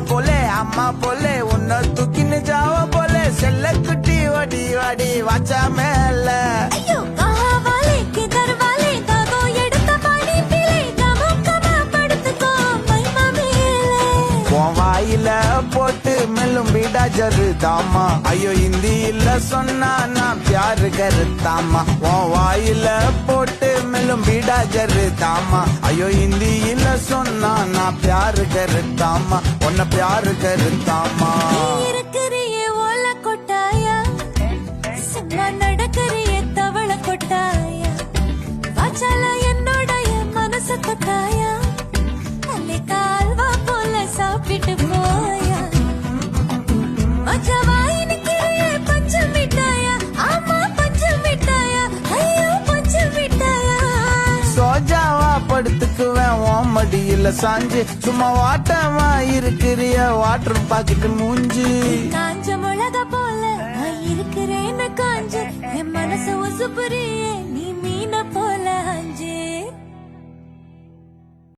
போலே அம்மா போலே உன்ன தூக்கின்னு ஜாவ போலே செல்ல குட்டி வடி வடி வாச்சா மேல ஐயோ காவாலே கிதர்வாலே தாதோ எடுத்த பாடி பிளே கமக்கமா படுத்துக்கோ மைமா மேலே உன் வாயில போட்டு மெல்லும் பீடா ஜருதாமா ஐயோ ஹிந்தியில சொன்னா நான் பியாரு கருத்தாமா உன் வாயில போட்டு மெல்லும் பீடா ஜருதாமா ஐயோ ஹிந்தியில சொன்னா நான் பியாரு கருத்தாமா உன்ன பியாரு கருத்தாமா இருக்கிறியே ஓல கொட்டாயா சும்மா நடக்கிறியே தவள கொட்டாயா வாச்சால என்னோடைய மனச கொட்டாயா நல்ல கால்வா போல சாப்பிட்டு போயா மச்சவாய் நிக்கிறியே பச்சை மிட்டாயா ஆமா பச்சை மிட்டாயா ஐயோ பச்சை மிட்டாயா சோஜாவா படுத்துக்குவேன் உன் மடியில சாஞ்சு சும்மா வாட்டமா இருக்கிறிய வாட்டர் பாக்கெட்டு மூஞ்சி காஞ்ச மிளகா போல நான் இருக்கிறேன்னு காஞ்சு என் மனச உசுப்புறியே